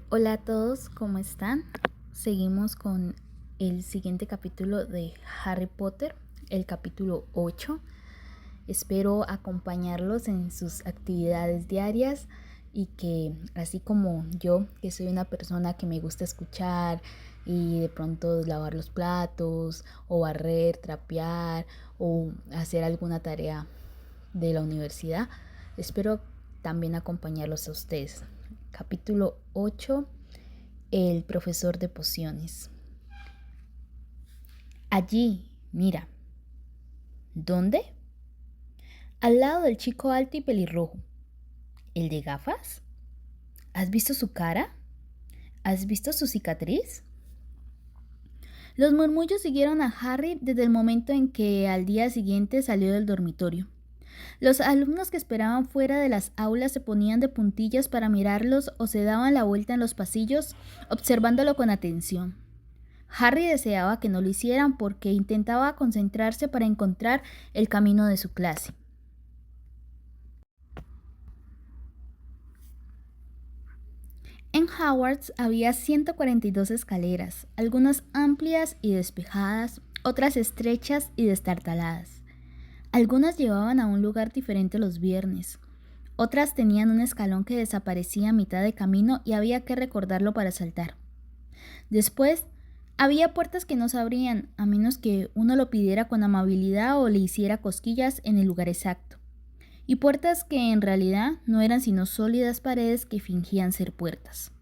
Hola a todos, ¿cómo están? Seguimos con el siguiente capítulo de Harry Potter, el capítulo 8. Espero acompañarlos en sus actividades diarias y que, así como yo, que soy una persona que me gusta escuchar y de pronto lavar los platos o barrer, trapear o hacer alguna tarea de la universidad, espero también acompañarlos a ustedes. Capítulo 8. El profesor de pociones. Allí, mira. ¿Dónde? Al lado del chico alto y pelirrojo. ¿El de gafas? ¿Has visto su cara? ¿Has visto su cicatriz? Los murmullos siguieron a Harry desde el momento en que al día siguiente salió del dormitorio. Los alumnos que esperaban fuera de las aulas se ponían de puntillas para mirarlos o se daban la vuelta en los pasillos, observándolo con atención. Harry deseaba que no lo hicieran porque intentaba concentrarse para encontrar el camino de su clase. En Hogwarts había 142 escaleras, algunas amplias y despejadas, otras estrechas y destartaladas. Algunas llevaban a un lugar diferente los viernes. Otras tenían un escalón que desaparecía a mitad de camino y había que recordarlo para saltar. Después, había puertas que no se abrían a menos que uno lo pidiera con amabilidad o le hiciera cosquillas en el lugar exacto. Y puertas que en realidad no eran sino sólidas paredes que fingían ser puertas.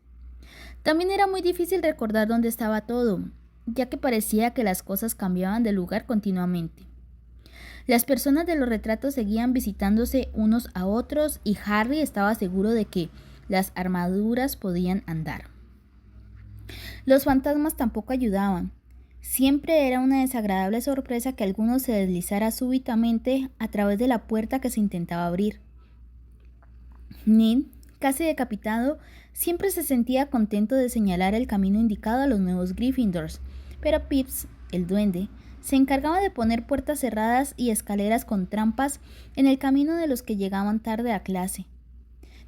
También era muy difícil recordar dónde estaba todo, ya que parecía que las cosas cambiaban de lugar continuamente. Las personas de los retratos seguían visitándose unos a otros y Harry estaba seguro de que las armaduras podían andar. Los fantasmas tampoco ayudaban. Siempre era una desagradable sorpresa que alguno se deslizara súbitamente a través de la puerta que se intentaba abrir. Ned, casi decapitado, siempre se sentía contento de señalar el camino indicado a los nuevos Gryffindors, pero Pips, el duende, se encargaba de poner puertas cerradas y escaleras con trampas en el camino de los que llegaban tarde a clase.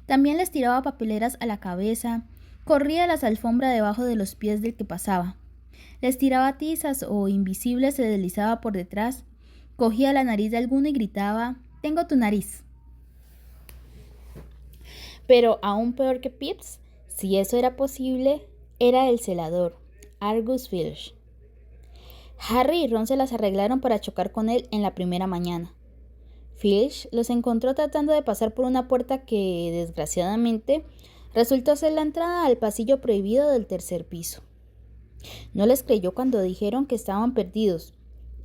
También les tiraba papeleras a la cabeza, corría las alfombras debajo de los pies del que pasaba. Les tiraba tizas o invisible se deslizaba por detrás, cogía la nariz de alguno y gritaba: «Tengo tu nariz». Pero aún peor que Pips, si eso era posible, era el celador, Argus Filch. Harry y Ron se las arreglaron para chocar con él en la primera mañana. Filch los encontró tratando de pasar por una puerta que, desgraciadamente, resultó ser la entrada al pasillo prohibido del tercer piso. No les creyó cuando dijeron que estaban perdidos.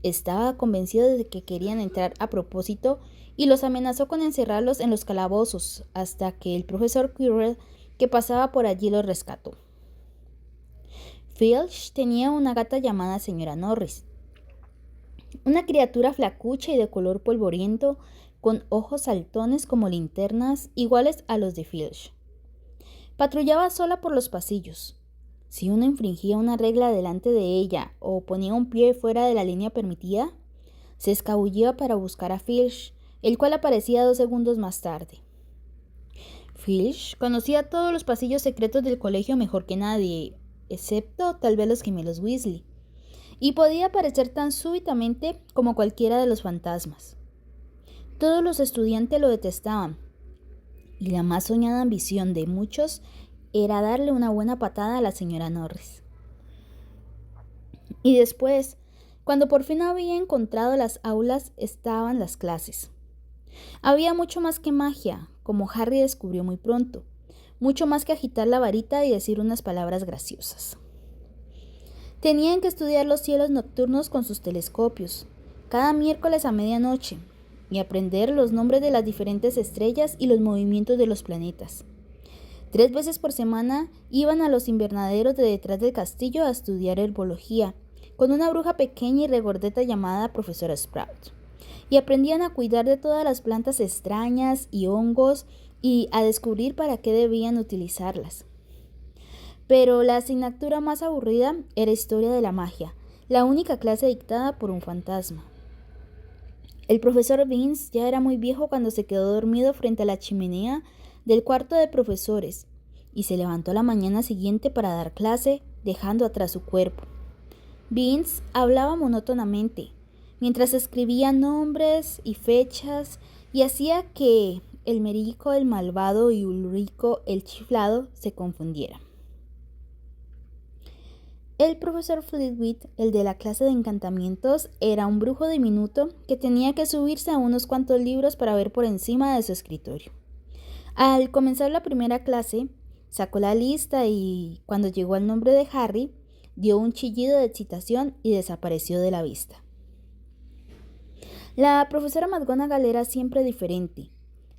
Estaba convencido de que querían entrar a propósito y los amenazó con encerrarlos en los calabozos hasta que el profesor Quirrell, que pasaba por allí, los rescató. Filch tenía una gata llamada señora Norris, una criatura flacucha y de color polvoriento, con ojos saltones como linternas iguales a los de Filch. Patrullaba sola por los pasillos. Si uno infringía una regla delante de ella o ponía un pie fuera de la línea permitida, se escabullía para buscar a Filch, el cual aparecía 2 segundos más tarde. Filch conocía todos los pasillos secretos del colegio mejor que nadie, excepto tal vez los gemelos Weasley, y podía aparecer tan súbitamente como cualquiera de los fantasmas. Todos los estudiantes lo detestaban, y la más soñada ambición de muchos era darle una buena patada a la señora Norris. Y después, cuando por fin había encontrado las aulas, estaban las clases. Había mucho más que magia, como Harry descubrió muy pronto, mucho más que agitar la varita y decir unas palabras graciosas. Tenían que estudiar los cielos nocturnos con sus telescopios, cada miércoles a medianoche, y aprender los nombres de las diferentes estrellas y los movimientos de los planetas. 3 veces por semana iban a los invernaderos de detrás del castillo a estudiar herbología, con una bruja pequeña y regordeta llamada profesora Sprout, y aprendían a cuidar de todas las plantas extrañas y hongos y a descubrir para qué debían utilizarlas. Pero la asignatura más aburrida era historia de la magia, la única clase dictada por un fantasma. El profesor Vince ya era muy viejo cuando se quedó dormido frente a la chimenea del cuarto de profesores, y se levantó la mañana siguiente para dar clase, dejando atrás su cuerpo. Vince hablaba monótonamente, mientras escribía nombres y fechas y hacía que Elmerico el malvado y Ulrico el chiflado se confundieran. El profesor Flitwick, el de la clase de encantamientos, era un brujo diminuto que tenía que subirse a unos cuantos libros para ver por encima de su escritorio. Al comenzar la primera clase, sacó la lista y, cuando llegó al nombre de Harry, dio un chillido de excitación y desapareció de la vista. La profesora McGonagall era siempre diferente.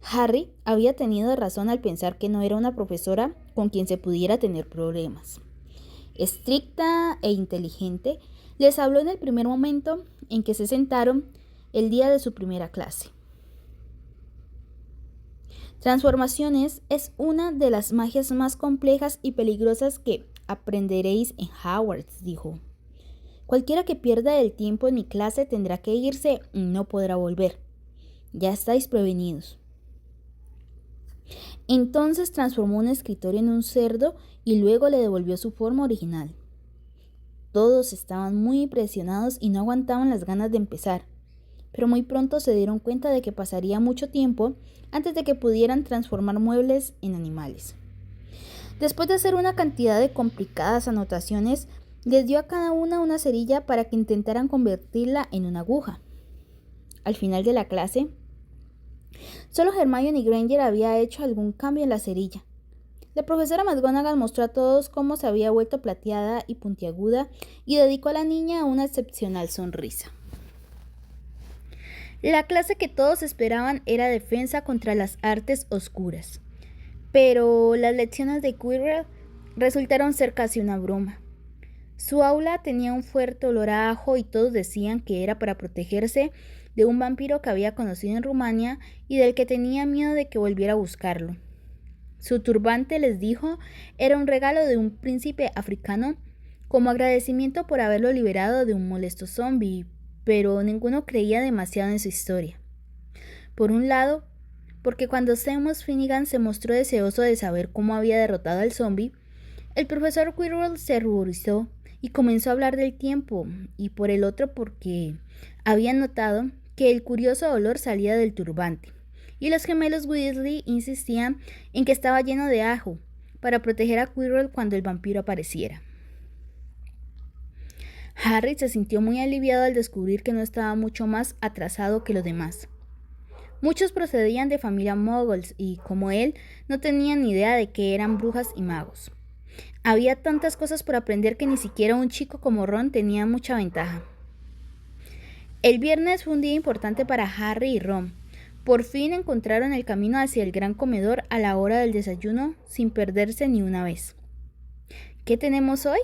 Harry había tenido razón al pensar que no era una profesora con quien se pudiera tener problemas. Estricta e inteligente, les habló en el primer momento en que se sentaron el día de su primera clase. Transformaciones es una de las magias más complejas y peligrosas que aprenderéis en Hogwarts, dijo. Cualquiera que pierda el tiempo en mi clase tendrá que irse y no podrá volver. Ya estáis prevenidos. Entonces transformó un escritorio en un cerdo y luego le devolvió su forma original. Todos estaban muy impresionados y no aguantaban las ganas de empezar, pero muy pronto se dieron cuenta de que pasaría mucho tiempo antes de que pudieran transformar muebles en animales. Después de hacer una cantidad de complicadas anotaciones, les dio a cada una cerilla para que intentaran convertirla en una aguja. Al final de la clase, solo Hermione Granger había hecho algún cambio en la cerilla. La profesora McGonagall mostró a todos cómo se había vuelto plateada y puntiaguda y dedicó a la niña una excepcional sonrisa. La clase que todos esperaban era defensa contra las artes oscuras, pero las lecciones de Quirrell resultaron ser casi una broma. Su aula tenía un fuerte olor a ajo y todos decían que era para protegerse de un vampiro que había conocido en Rumania y del que tenía miedo de que volviera a buscarlo. Su turbante, les dijo, era un regalo de un príncipe africano como agradecimiento por haberlo liberado de un molesto zombie, pero ninguno creía demasiado en su historia. Por un lado, porque cuando Seamus Finnegan se mostró deseoso de saber cómo había derrotado al zombie, el profesor Quirrell se ruborizó y comenzó a hablar del tiempo, y por el otro porque había notado que el curioso olor salía del turbante, y los gemelos Weasley insistían en que estaba lleno de ajo para proteger a Quirrell cuando el vampiro apareciera. Harry se sintió muy aliviado al descubrir que no estaba mucho más atrasado que los demás. Muchos procedían de familia muggles y, como él, no tenían ni idea de qué eran brujas y magos. Había tantas cosas por aprender que ni siquiera un chico como Ron tenía mucha ventaja. El viernes fue un día importante para Harry y Ron. Por fin encontraron el camino hacia el gran comedor a la hora del desayuno sin perderse ni una vez. ¿Qué tenemos hoy?,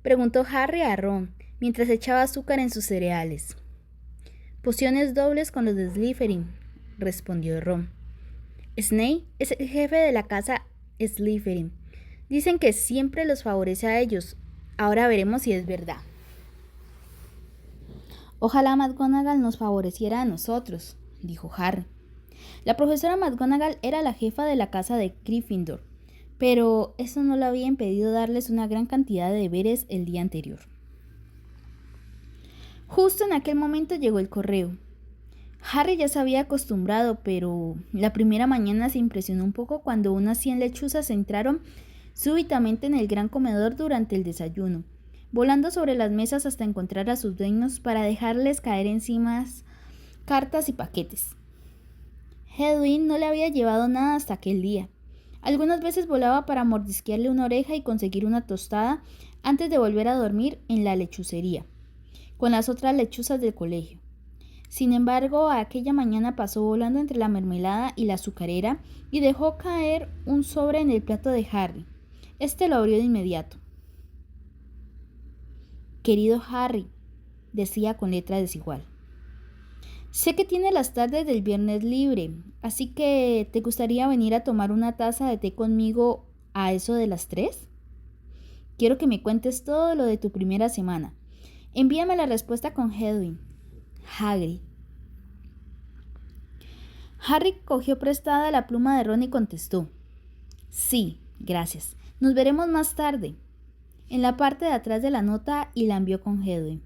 preguntó Harry a Ron, mientras echaba azúcar en sus cereales. Pociones dobles con los de Slytherin, respondió Ron. Snape es el jefe de la casa Slytherin. Dicen que siempre los favorece a ellos. Ahora veremos si es verdad. Ojalá McGonagall nos favoreciera a nosotros, dijo Harry. La profesora McGonagall era la jefa de la casa de Gryffindor, pero eso no le había impedido darles una gran cantidad de deberes el día anterior. Justo en aquel momento llegó el correo. Harry ya se había acostumbrado, pero la primera mañana se impresionó un poco cuando unas 100 lechuzas entraron súbitamente en el gran comedor durante el desayuno, volando sobre las mesas hasta encontrar a sus dueños para dejarles caer encima cartas y paquetes. Hedwig no le había llevado nada hasta aquel día. Algunas veces volaba para mordisquearle una oreja y conseguir una tostada antes de volver a dormir en la lechucería, con las otras lechuzas del colegio. Sin embargo, aquella mañana pasó volando entre la mermelada y la azucarera y dejó caer un sobre en el plato de Harry. Este lo abrió de inmediato. Querido Harry, decía con letra desigual. Sé que tienes las tardes del viernes libre, así que ¿te gustaría venir a tomar una taza de té conmigo a eso de las 3? Quiero que me cuentes todo lo de tu primera semana. Envíame la respuesta con Hedwig. Hagrid. Harry cogió prestada la pluma de Ron y contestó. Sí, Gracias. Nos veremos más tarde. En la parte de atrás de la nota y la envió con Hedwig.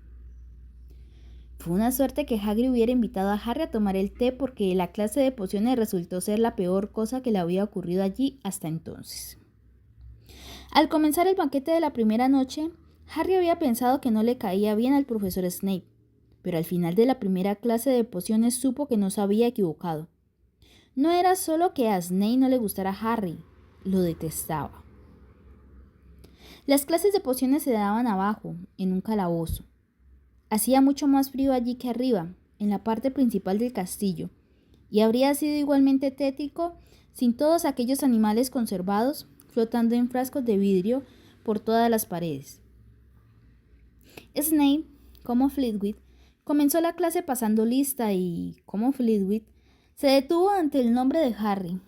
Fue una suerte que Hagrid hubiera invitado a Harry a tomar el té porque la clase de pociones resultó ser la peor cosa que le había ocurrido allí hasta entonces. Al comenzar el banquete de la primera noche, Harry había pensado que no le caía bien al profesor Snape, pero al final de la primera clase de pociones supo que no se había equivocado. No era solo que a Snape no le gustara Harry, lo detestaba. Las clases de pociones se daban abajo, en un calabozo. Hacía mucho más frío allí que arriba, en la parte principal del castillo, y habría sido igualmente tétrico sin todos aquellos animales conservados flotando en frascos de vidrio por todas las paredes. Snape, como Flitwick, comenzó la clase pasando lista y, como Flitwick, se detuvo ante el nombre de Harry.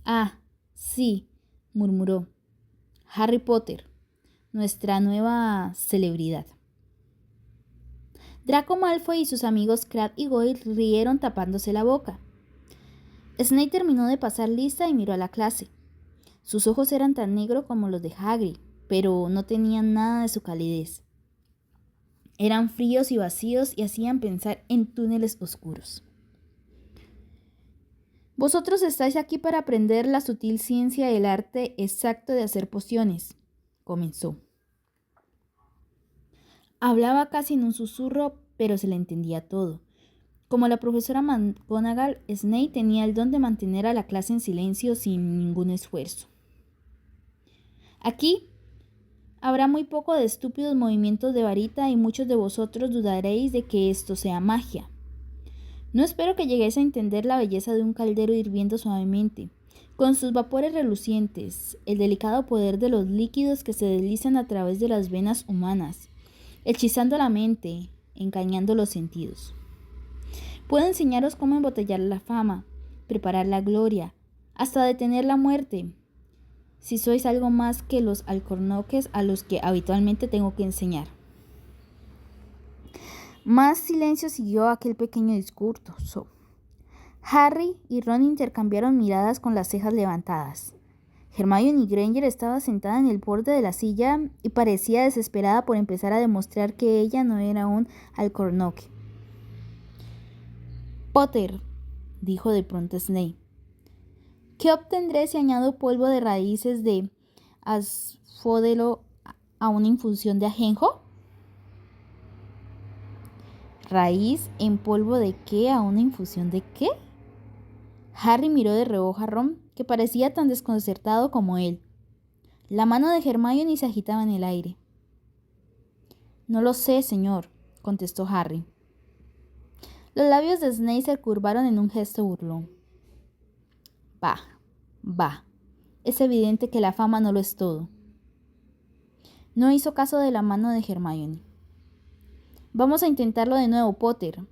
«Ah, sí», murmuró. «Harry Potter, nuestra nueva celebridad». Draco Malfoy y sus amigos Crabbe y Goyle rieron tapándose la boca. Snape terminó de pasar lista y miró a la clase. Sus ojos eran tan negros como los de Hagrid, pero no tenían nada de su calidez. Eran fríos y vacíos y hacían pensar en túneles oscuros. «Vosotros estáis aquí para aprender la sutil ciencia del arte exacto de hacer pociones», comenzó. Hablaba casi en un susurro, pero se le entendía todo. Como la profesora McGonagall, Snape tenía el don de mantener a la clase en silencio sin ningún esfuerzo. «Aquí habrá muy poco de estúpidos movimientos de varita y muchos de vosotros dudaréis de que esto sea magia. No espero que lleguéis a entender la belleza de un caldero hirviendo suavemente, con sus vapores relucientes, el delicado poder de los líquidos que se deslizan a través de las venas humanas, hechizando la mente, engañando los sentidos. Puedo enseñaros cómo embotellar la fama, preparar la gloria, hasta detener la muerte, si sois algo más que los alcornoques a los que habitualmente tengo que enseñar». Más silencio siguió aquel pequeño discurso. Harry y Ron intercambiaron miradas con las cejas levantadas. Hermione Granger estaba sentada en el borde de la silla y parecía desesperada por empezar a demostrar que ella no era un alcornoque. «Potter», dijo de pronto Snape, «¿qué obtendré si añado polvo de raíces de asphodelo a una infusión de ajenjo?» «¿Raíz en polvo de qué a una infusión de qué?». Harry miró de reojo a Ron, que parecía tan desconcertado como él. La mano de Hermione se agitaba en el aire. «No lo sé, señor», contestó Harry. Los labios de Snape se curvaron en un gesto burlón. Bah, es evidente que la fama no lo es todo». No hizo caso de la mano de Hermione. «Vamos a intentarlo de nuevo, Potter.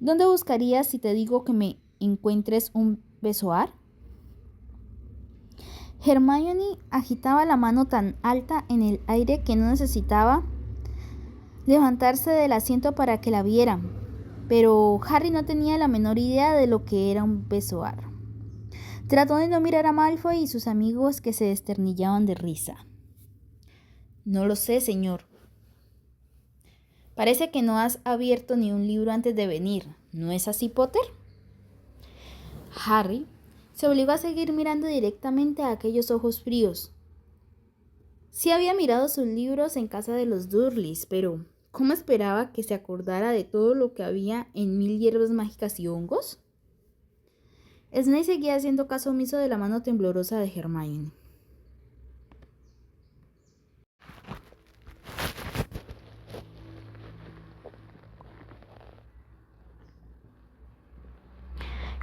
¿Dónde buscarías si te digo que me encuentres un besoar?» Hermione agitaba la mano tan alta en el aire que no necesitaba levantarse del asiento para que la vieran, pero Harry no tenía la menor idea de lo que era un besoar. Trató de no mirar a Malfoy y sus amigos que se desternillaban de risa. «No lo sé, señor». «Parece que no has abierto ni un libro antes de venir, ¿no es así, Potter?». Harry se obligó a seguir mirando directamente a aquellos ojos fríos. Sí había mirado sus libros en casa de los Dursley, pero ¿cómo esperaba que se acordara de todo lo que había en 1000 hierbas mágicas y hongos? Snape seguía haciendo caso omiso de la mano temblorosa de Hermione.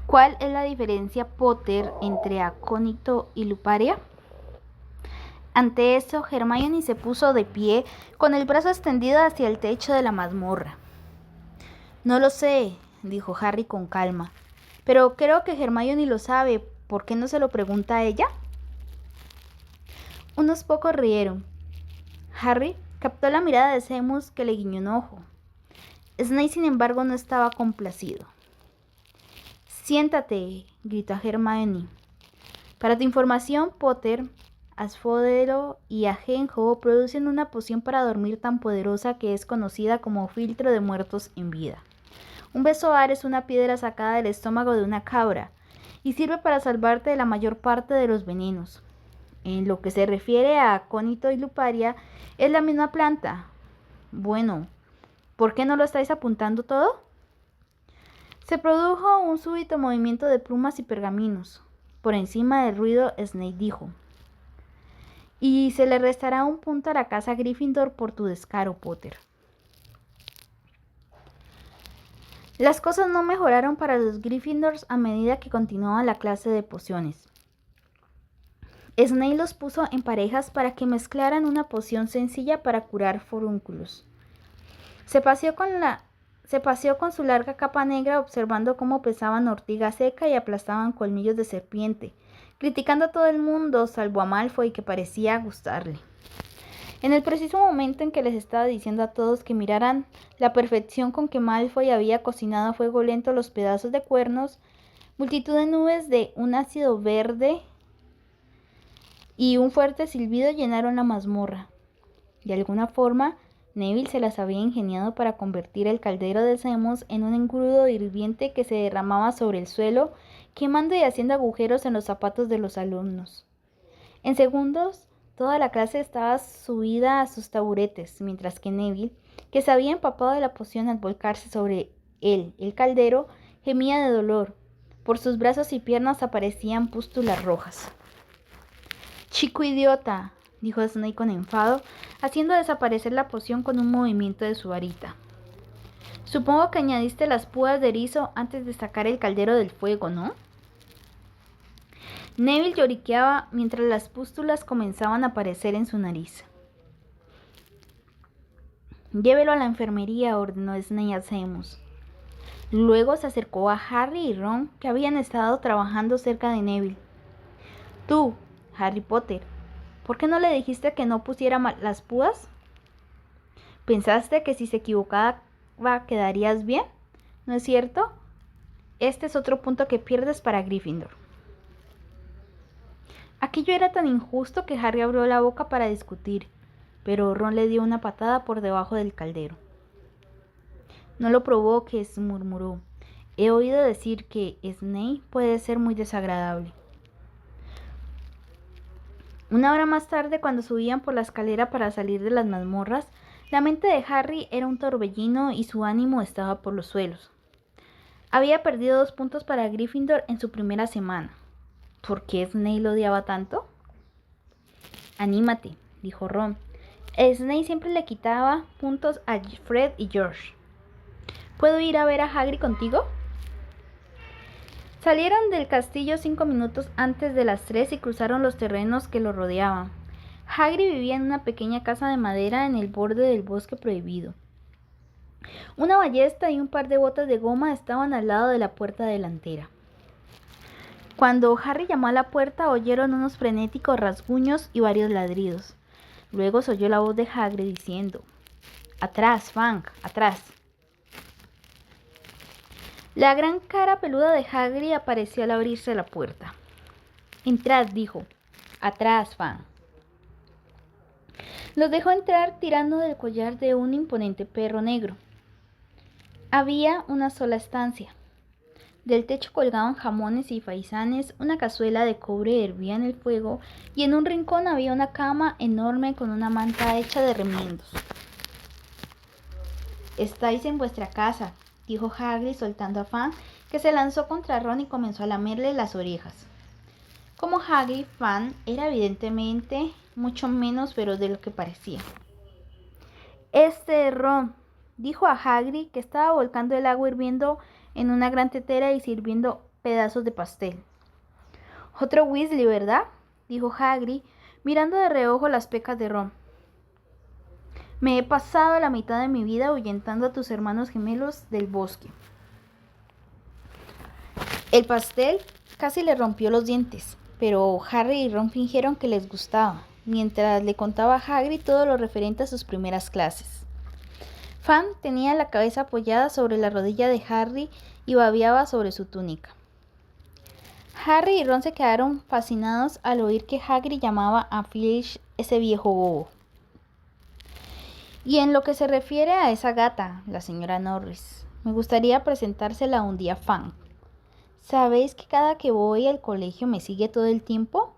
¿Cuál es la diferencia, Potter, entre acónito y luparia? Ante eso, Hermione se puso de pie, con el brazo extendido hacia el techo de la mazmorra. «No lo sé», dijo Harry con calma, «pero creo que Hermione lo sabe. ¿Por qué no se lo pregunta a ella?». Unos pocos rieron. Harry captó la mirada de Seamus, que le guiñó un ojo. Snape, sin embargo, no estaba complacido. «Siéntate», gritó a Hermione. Para tu información, Potter, Asfodelo y Ajenjo producen una poción para dormir tan poderosa que es conocida como filtro de muertos en vida. Un besoar es una piedra sacada del estómago de una cabra y sirve para salvarte de la mayor parte de los venenos. En lo que se refiere a acónito y luparia, es la misma planta. Bueno, ¿por qué no lo estáis apuntando todo? Se produjo un súbito movimiento de plumas y pergaminos. Por encima del ruido, Snape dijo: y se le restará un punto a la casa Gryffindor por tu descaro, Potter. Las cosas no mejoraron para los Gryffindors a medida que continuaba la clase de pociones. Snape los puso en parejas para que mezclaran una poción sencilla para curar forúnculos. Se paseó con su larga capa negra observando cómo pesaban ortiga seca y aplastaban colmillos de serpiente, criticando a todo el mundo salvo a Malfoy, que parecía gustarle. En el preciso momento en que les estaba diciendo a todos que miraran la perfección con que Malfoy había cocinado a fuego lento los pedazos de cuernos, multitud de nubes de un ácido verde y un fuerte silbido llenaron la mazmorra. De alguna forma, Neville se las había ingeniado para convertir el caldero de Seamus en un engrudo hirviente que se derramaba sobre el suelo, quemando y haciendo agujeros en los zapatos de los alumnos. En segundos, toda la clase estaba subida a sus taburetes, mientras que Neville, que se había empapado de la poción al volcarse sobre él, el caldero, gemía de dolor. Por sus brazos y piernas aparecían pústulas rojas. «Chico idiota», dijo Snape con enfado, haciendo desaparecer la poción con un movimiento de su varita. «Supongo que añadiste las púas de erizo antes de sacar el caldero del fuego, ¿no?» Neville lloriqueaba mientras las pústulas comenzaban a aparecer en su nariz. «Llévelo a la enfermería», ordenó Snape a Seamus. Luego se acercó a Harry y Ron, que habían estado trabajando cerca de Neville. «Tú, Harry Potter, ¿por qué no le dijiste que no pusiera las púas? ¿Pensaste que si se equivocaba quedarías bien? ¿No es cierto? Este es otro punto que pierdes para Gryffindor». Aquello era tan injusto que Harry abrió la boca para discutir, pero Ron le dio una patada por debajo del caldero. «No lo provoques», murmuró. «He oído decir que Snape puede ser muy desagradable». Una hora más tarde, cuando subían por la escalera para salir de las mazmorras, la mente de Harry era un torbellino y su ánimo estaba por los suelos. Había perdido 2 puntos para Gryffindor en su primera semana. ¿Por qué Snape lo odiaba tanto? «Anímate», dijo Ron. Snape siempre le quitaba puntos a Fred y George. ¿Puedo ir a ver a Hagrid contigo? Salieron del castillo 5 minutos antes de las 3 y cruzaron los terrenos que lo rodeaban. Hagrid vivía en una pequeña casa de madera en el borde del bosque prohibido. Una ballesta y un par de botas de goma estaban al lado de la puerta delantera. Cuando Harry llamó a la puerta, oyeron unos frenéticos rasguños y varios ladridos. Luego se oyó la voz de Hagrid diciendo: «Atrás, Fang, atrás». La gran cara peluda de Hagrid apareció al abrirse la puerta. «Entrad», dijo. «Atrás, Fang». Los dejó entrar tirando del collar de un imponente perro negro. Había una sola estancia. Del techo colgaban jamones y faisanes, una cazuela de cobre hervía en el fuego y en un rincón había una cama enorme con una manta hecha de remiendos. «Estáis en vuestra casa», dijo Hagrid soltando a Fang, que se lanzó contra Ron y comenzó a lamerle las orejas. Como Hagrid, Fang era evidentemente mucho menos feroz de lo que parecía. «Este es Ron», dijo a Hagrid, que estaba volcando el agua hirviendo en una gran tetera y sirviendo pedazos de pastel. «Otro Weasley, ¿verdad?», dijo Hagrid, mirando de reojo las pecas de Ron. «Me he pasado la mitad de mi vida ahuyentando a tus hermanos gemelos del bosque». El pastel casi le rompió los dientes, pero Harry y Ron fingieron que les gustaba, mientras le contaba a Hagrid todo lo referente a sus primeras clases. Fang tenía la cabeza apoyada sobre la rodilla de Harry y babeaba sobre su túnica. Harry y Ron se quedaron fascinados al oír que Hagrid llamaba a Filch ese viejo bobo. Y en lo que se refiere a esa gata, la señora Norris, me gustaría presentársela un día fan. ¿Sabéis que cada que voy al colegio me sigue todo el tiempo?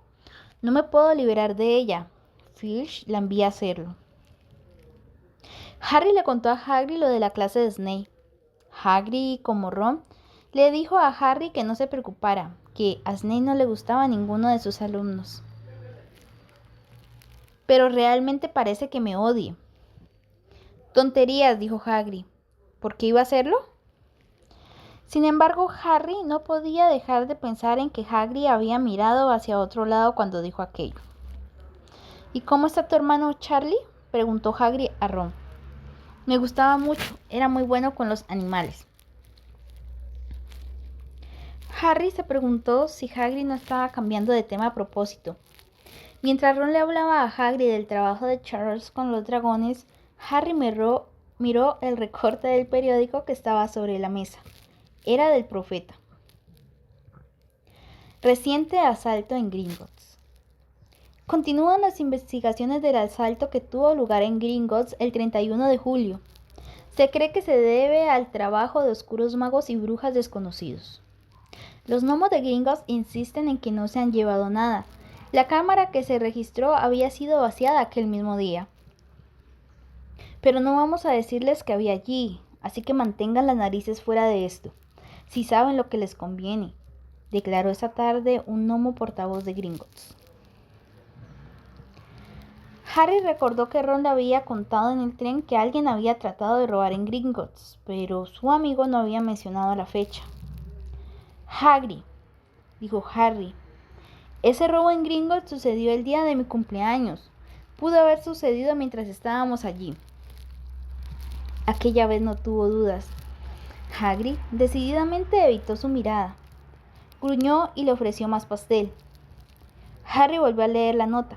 No me puedo liberar de ella. Filch la envía a hacerlo. Harry le contó a Hagrid lo de la clase de Snape. Hagrid, como Ron, le dijo a Harry que no se preocupara, que a Snape no le gustaba a ninguno de sus alumnos. Pero realmente parece que me odie. Tonterías, dijo Hagrid. ¿Por qué iba a hacerlo? Sin embargo, Harry no podía dejar de pensar en que Hagrid había mirado hacia otro lado cuando dijo aquello. ¿Y cómo está tu hermano Charlie?, preguntó Hagrid a Ron. Me gustaba mucho, era muy bueno con los animales. Harry se preguntó si Hagrid no estaba cambiando de tema a propósito. Mientras Ron le hablaba a Hagrid del trabajo de Charles con los dragones, Harry miró el recorte del periódico que estaba sobre la mesa. Era del Profeta. Reciente asalto en Gringotts. Continúan las investigaciones del asalto que tuvo lugar en Gringotts el 31 de julio. Se cree que se debe al trabajo de oscuros magos y brujas desconocidos. Los gnomos de Gringotts insisten en que no se han llevado nada. La cámara que se registró había sido vaciada aquel mismo día. Pero no vamos a decirles que había allí, así que mantengan las narices fuera de esto, si saben lo que les conviene, declaró esa tarde un gnomo portavoz de Gringotts. Harry recordó que Ron le había contado en el tren que alguien había tratado de robar en Gringotts, pero su amigo no había mencionado la fecha. Hagrid, dijo Harry, ese robo en Gringotts sucedió el día de mi cumpleaños. Pudo haber sucedido mientras estábamos allí. Aquella vez no tuvo dudas. Hagrid decididamente evitó su mirada. Gruñó y le ofreció más pastel. Harry volvió a leer la nota.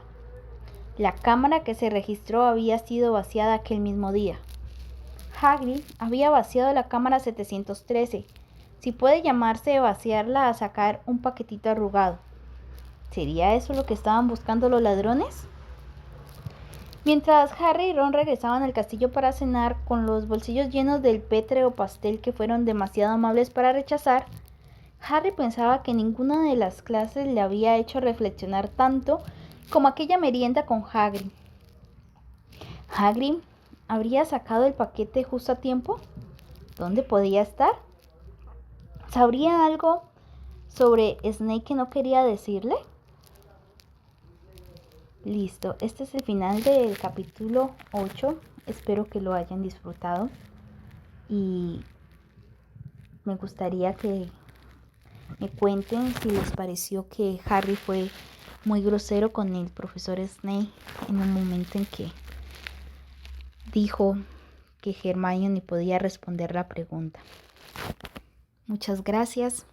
La cámara que se registró había sido vaciada aquel mismo día. Hagrid había vaciado la cámara 713, si puede llamarse vaciarla a sacar un paquetito arrugado. ¿Sería eso lo que estaban buscando los ladrones? Mientras Harry y Ron regresaban al castillo para cenar, con los bolsillos llenos del pétreo pastel que fueron demasiado amables para rechazar, Harry pensaba que ninguna de las clases le había hecho reflexionar tanto como aquella merienda con Hagrid. ¿Hagrid habría sacado el paquete justo a tiempo? ¿Dónde podía estar? ¿Sabría algo sobre Snape que no quería decirle? Listo, este es el final del capítulo 8. Espero que lo hayan disfrutado y me gustaría que me cuenten si les pareció que Harry fue muy grosero con el profesor Snape en un momento en que dijo que Hermione podía responder la pregunta. Muchas gracias.